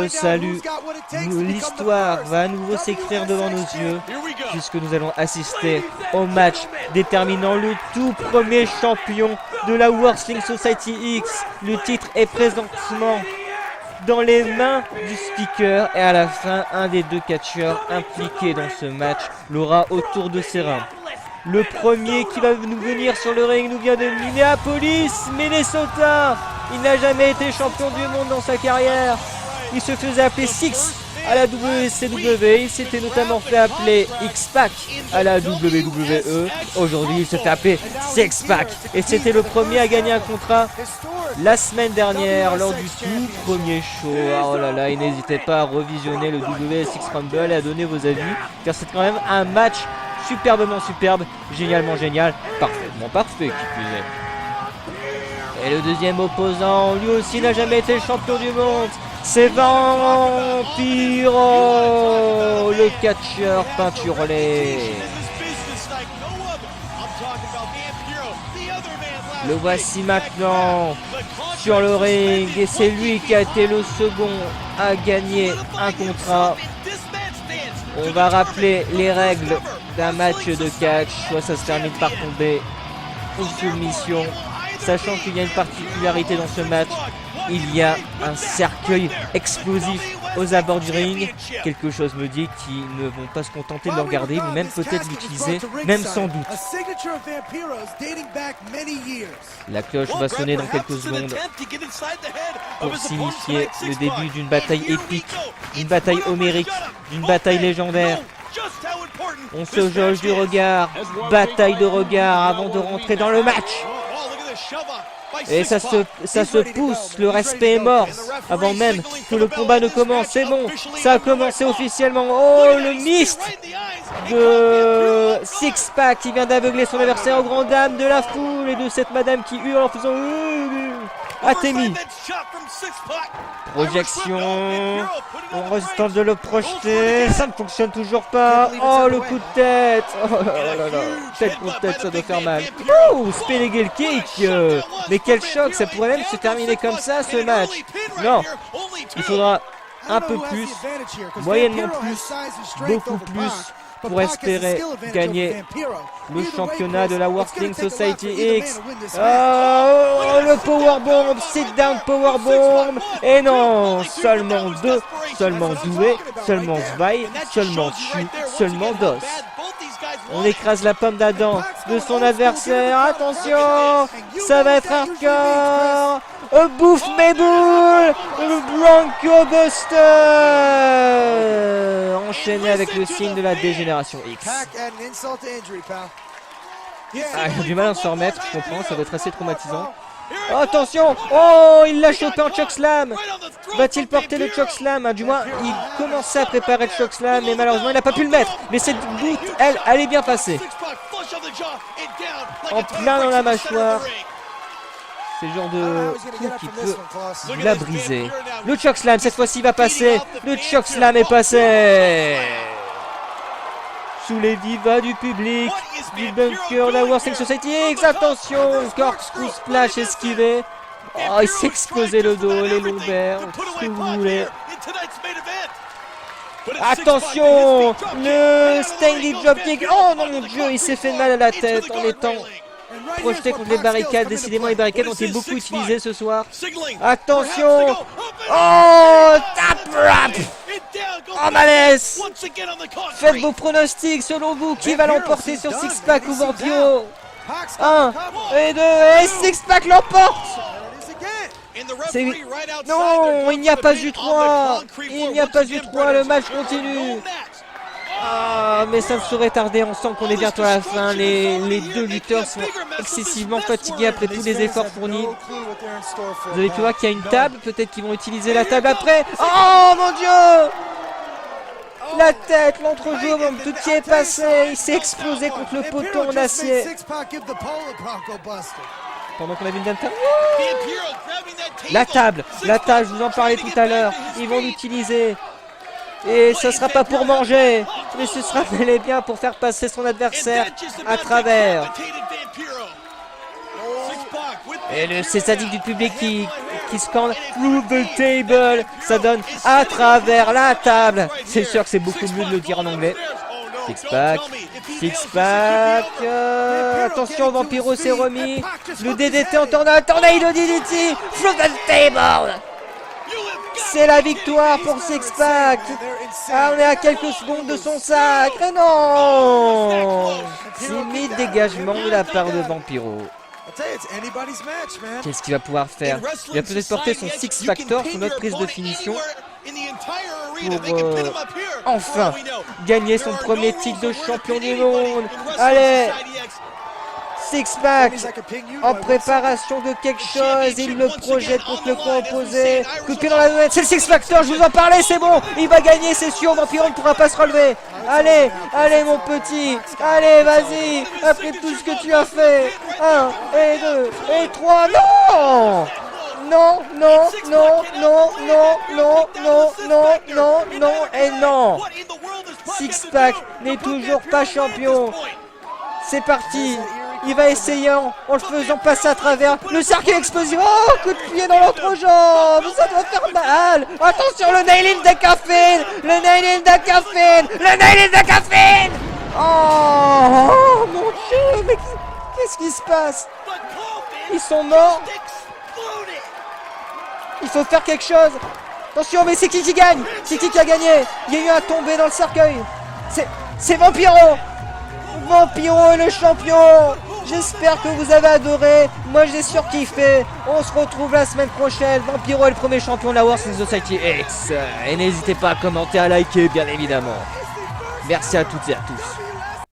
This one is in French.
Salut. L'histoire va à nouveau s'écrire devant nos yeux, puisque nous allons assister au match déterminant le tout premier champion de la Wrestling Society X. Le titre est présentement dans les mains du speaker et à la fin, un des deux catcheurs impliqués dans ce match l'aura autour de ses reins. Le premier qui va nous venir sur le ring nous vient de Minneapolis, Minnesota. Il n'a jamais été champion du monde dans sa carrière. Il se faisait appeler Six à la WCW. Il s'était notamment fait appeler X-Pac à la WWE. Aujourd'hui, il se fait appeler Six-Pac. Et c'était le premier à gagner un contrat la semaine dernière lors du tout premier show. Oh là là, et n'hésitez pas à revisionner le W6 Rumble et à donner vos avis, car c'est quand même un match superbement superbe, génialement génial, parfaitement parfait qui plus est. Et le deuxième opposant, lui aussi n'a jamais été champion du monde, c'est Vampiro, le catcheur peinturlé. Le voici maintenant sur le ring et c'est lui qui a été le second à gagner un contrat. On va rappeler les règles d'un match de catch, soit ça se termine par tomber ou soumission, sachant qu'il y a une particularité dans ce match, il y a un cercueil explosif aux abords du ring. Quelque chose me dit qu'ils ne vont pas se contenter de le regarder, mais même peut-être l'utiliser, même sans doute. La cloche va sonner dans quelques secondes pour signifier le début d'une bataille épique, d'une bataille homérique, d'une bataille légendaire. On se jauge du regard, bataille de regard avant de rentrer dans le match. Et ça se pousse, le respect est mort avant même que le combat ne commence. C'est bon, ça a commencé officiellement. Oh, le mist de Six-Pac qui vient d'aveugler son adversaire aux grandes dames de la foule et de cette madame qui hurle en faisant Atemi. Projection, on reste de le projeter, ça ne fonctionne toujours pas. Oh, le coup de tête. Oh là là là, tête contre tête, ça doit faire mal. Oh, spinning heel kick. Mais quel choc, ça pourrait même se terminer comme ça ce match. Non, il faudra un peu plus, moyennement plus, beaucoup plus pour espérer gagner le championnat de la Wrestling Society X. Oh, le powerbomb, sit down powerbomb. Et non, seulement deux, seulement Doué, seulement Zwei, seulement Chu, seulement Dos. On écrase la pomme d'Adam de son adversaire. Attention, ça va être hardcore. Bouffe mes boules. Le Bronco Buster. Enchaîné avec le signe de la dégénération X. Il a du mal à s'en remettre, je comprends, ça va être assez traumatisant. Oh, attention. Oh, il l'a chopé en chokeslam. Va-t-il porter le chokeslam? Du moins, il commençait à préparer le chokeslam, mais malheureusement, il n'a pas pu le mettre. Mais cette goutte, elle est bien passée. En plein dans la mâchoire. C'est le genre de coup qui peut la briser. Le chokeslam, cette fois-ci, va passer. Le chokeslam est passé. Sous les divas du public, du bunker de la Wrestling Society X. Attention, corkscrew splash esquivé. Oh, il s'est explosé le dos, les lombaires, ce que vous voulez. Attention, le standing dropkick. Oh non, mon Dieu, il s'est fait mal à la tête en étant projeté contre les barricades. Décidément, les barricades ont été beaucoup utilisées ce soir. Attention. Oh, tap rap. Oh, malaise. Faites vos pronostics, selon vous, qui va l'emporter sur Six-Pac ou Vampiro? 1 et 2, et Six-Pac l'emporte. Non, il n'y a pas eu 3. Il n'y a pas eu 3, le match continue. Ah, mais ça ne saurait tarder, on sent qu'on est bientôt à la fin. Les deux lutteurs sont excessivement fatigués après tous les efforts fournis. Vous avez pu voir qu'il y a une table, peut-être qu'ils vont utiliser la table après. Oh mon Dieu! La tête, l'entrejambe, tout y est passé. Il s'est explosé contre le poteau en acier. Pendant qu'on a vu une dame. La table, je vous en parlais tout à l'heure. Ils vont l'utiliser. Et ce sera pas pour manger, mais ce sera bel et bien pour faire passer son adversaire à travers. Et c'est sadique du public qui qui scande through the table. Ça donne à travers la table. C'est sûr que c'est beaucoup mieux de le dire en anglais. Six-pack, six-pack. Attention, Vampiro s'est remis. Le DDT en tornado, tornado DDT. Through the table. C'est la victoire pour Six-pack. Ah, on est à quelques secondes de son sacre. Non, timide dégagement de la part de Vampiro. Qu'est-ce qu'il va pouvoir faire? Il va peut-être porter son Six Factor, son autre prise de finition, pour enfin gagner son premier titre de champion du monde. Allez, Six-pack en préparation de quelque chose, il le projette contre le coin opposé. Coup de pied dans la lunette, c'est le Six Factor, je vous en parlais, c'est bon, il va gagner, c'est sûr. Vampiro ne pourra pas se relever. Allez, allez mon petit, allez vas-y, après tout ce que tu as fait. 1 et 2 et 3, non, non, non, non, non, non, non, non, non, non, non et non. Six-pack n'est toujours pas champion. C'est parti. Il va essayer en le faisant passer à travers le cercle explosif. Oh, coup de pied dans l'entrejambe. Ça doit faire mal. Attention, le nail-in de Caffeine. Le nail-in de Caffeine. Le nail-in de Caffeine. Oh, mon Dieu. Mais qu'est-ce qui se passe? Ils sont morts. Il faut faire quelque chose. Attention, mais c'est qui gagne? C'est qui a gagné? Il y a eu un tombé dans le cercueil. C'est Vampiro. Vampiro est le champion. J'espère que vous avez adoré. Moi j'ai surkiffé. On se retrouve la semaine prochaine. Vampiro est le premier champion de la Wrestling Society X. Et n'hésitez pas à commenter, à liker bien évidemment. Merci à toutes et à tous.